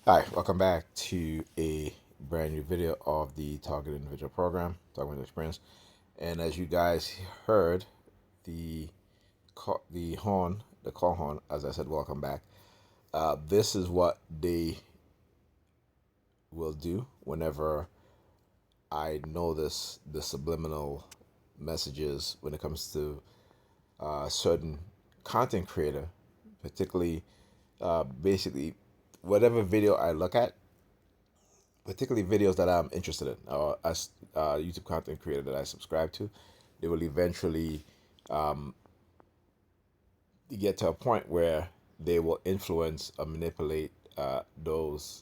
Hi, welcome back to a brand new video of the Target Individual Program, Target Experience. And as you guys heard, the the call horn, as I said, welcome back. This is what they will do whenever I notice the subliminal messages when it comes to certain content creator, particularly, basically, whatever video I look at, particularly videos that I'm interested in, or as YouTube content creator that I subscribe to, they will eventually get to a point where they will influence or manipulate those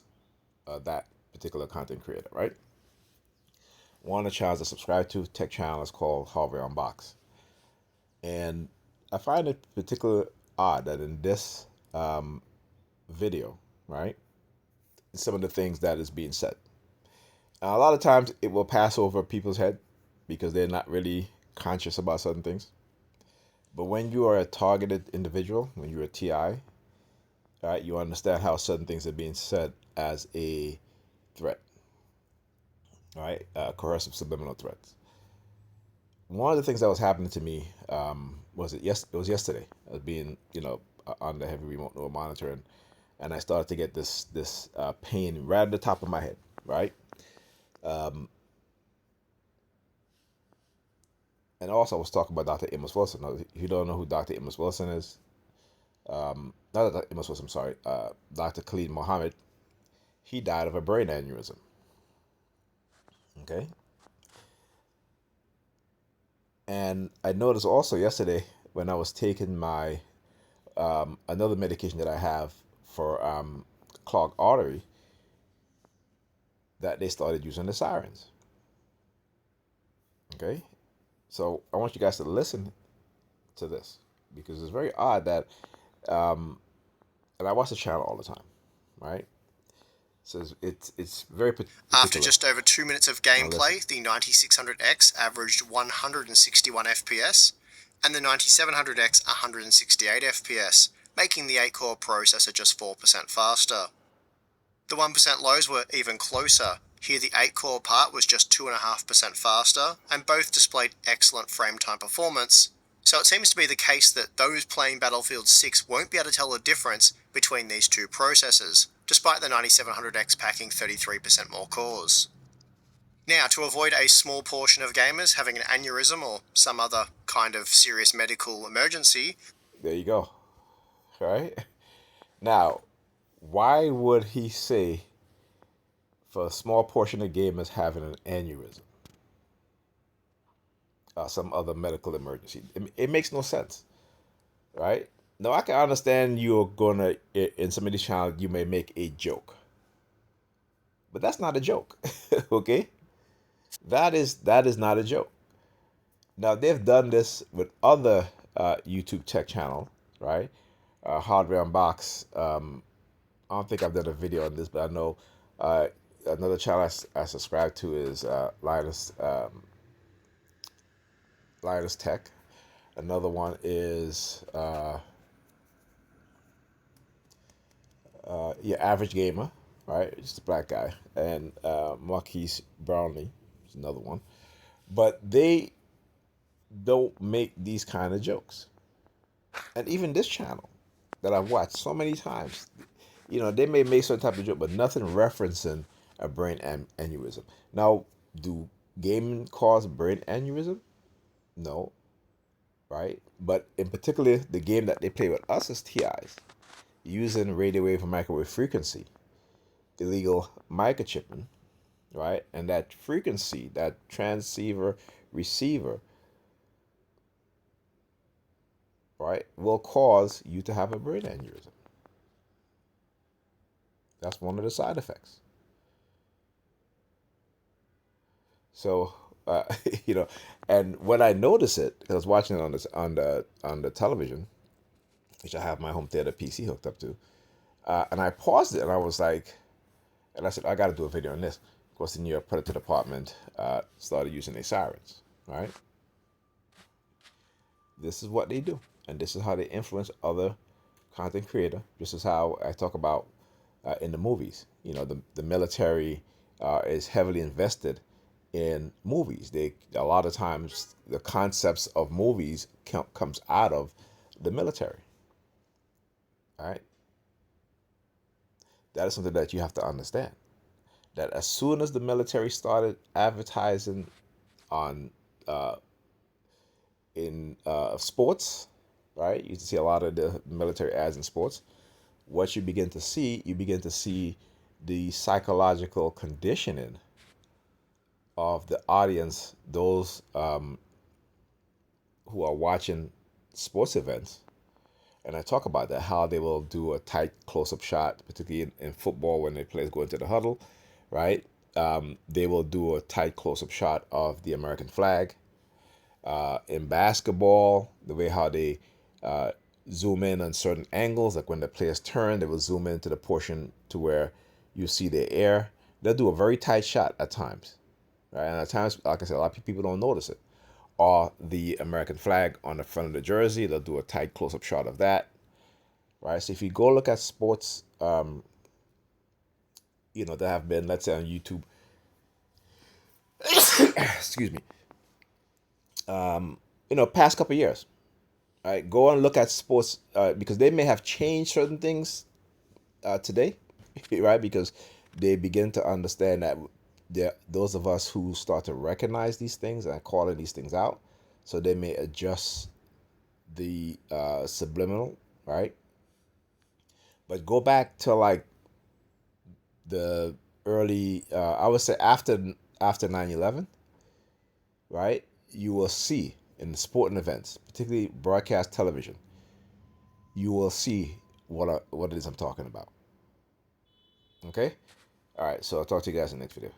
that particular content creator, right? One of the channels I subscribe to, tech channel, is called Harvey Unbox, and I find it particularly odd that in this video, right, some of the things that is being said. A lot of times it will pass over people's head because they're not really conscious about certain things. But when you are a targeted individual, when you're a TI, right, you understand how certain things are being said as a threat, right? Coercive subliminal threats. One of the things that was happening to me was it yes, it was yesterday. I was being on the heavy remote neural monitor, and I started to get this pain right at the top of my head, right? And also, I was talking about Dr. Amos Wilson. Now, if you don't know who Dr. Amos Wilson is, not Dr. Amos Wilson, I'm sorry, Dr. Khalid Mohammed, he died of a brain aneurysm. Okay. And I noticed also yesterday when I was taking my another medication that I have for clogged artery that they started using the sirens. Okay. So I want you guys to listen to this because it's very odd that, and I watch the channel all the time, right? So it's very After particular. just over 2 minutes of Now listen. gameplay, the 9600X averaged 161 FPS, and the 9700X 168 FPS, making the 8-core processor just 4% faster. The 1% lows were even closer. Here the 8-core part was just 2.5% faster, and both displayed excellent frame time performance, so it seems to be the case that those playing Battlefield 6 won't be able to tell the difference between these two processors, despite the 9700X packing 33% more cores. Now, to avoid a small portion of gamers having an aneurysm or some other kind of serious medical emergency, There you go. Right? Now, why would he say for a small portion of gamers having an aneurysm or some other medical emergency? It makes no sense, right? Now, I can understand you're gonna, in some of these channels, you may make a joke, but that's not a joke, okay? That is not a joke. Now, they've done this with other YouTube tech channels, right? Hardware Unbox. I don't think I've done a video on this, but I know another channel I subscribe to is Linus Tech. Another one is your average gamer, right? Just a black guy, and Marquise Brownlee is another one. But they don't make these kind of jokes. And even this channel that I've watched so many times, they may make some type of joke, but nothing referencing a brain aneurysm. Now, do gaming cause brain aneurysm? No, right? But in particular, the game that they play with us as TIs, using radio wave and microwave frequency, illegal microchipping, right? And that frequency, that transceiver receiver, right, will cause you to have a brain aneurysm. That's one of the side effects. So, uh, you know, and when I noticed it, because I was watching it on the television, which I have my home theater PC hooked up to, and I paused it and I was like, and I said, I got to do a video on this. Of course, the New York Predator Department started using their sirens, right? This is what they do, and this is how they influence other content creator. This is how I talk about in the movies. You know, the military is heavily invested in movies. They a lot of times the concepts of movies comes out of the military. All right, that is something that you have to understand. That as soon as the military started advertising on in sports, right? You see a lot of the military ads in sports. What you begin to see the psychological conditioning of the audience, those who are watching sports events. And I talk about that, how they will do a tight close-up shot, particularly in football when the players go into the huddle, right? They will do a tight close-up shot of the American flag. In basketball, the way how they uh, zoom in on certain angles, like when the players turn, they will zoom into the portion to where you see their air. They'll do a very tight shot at times, right? And at times, like I said, a lot of people don't notice it. Or the American flag on the front of the jersey, they'll do a tight close-up shot of that, right? So if you go look at sports, there have been, let's say on YouTube, excuse me, past couple of years, right? Go and look at sports because they may have changed certain things today, right? Because they begin to understand that those of us who start to recognize these things and calling these things out, so they may adjust the subliminal, right? But go back to like the early, I would say after 9/11, right? You will see in the sporting events, particularly broadcast television, you will see what it is I'm talking about. Okay? All right, so I'll talk to you guys in the next video.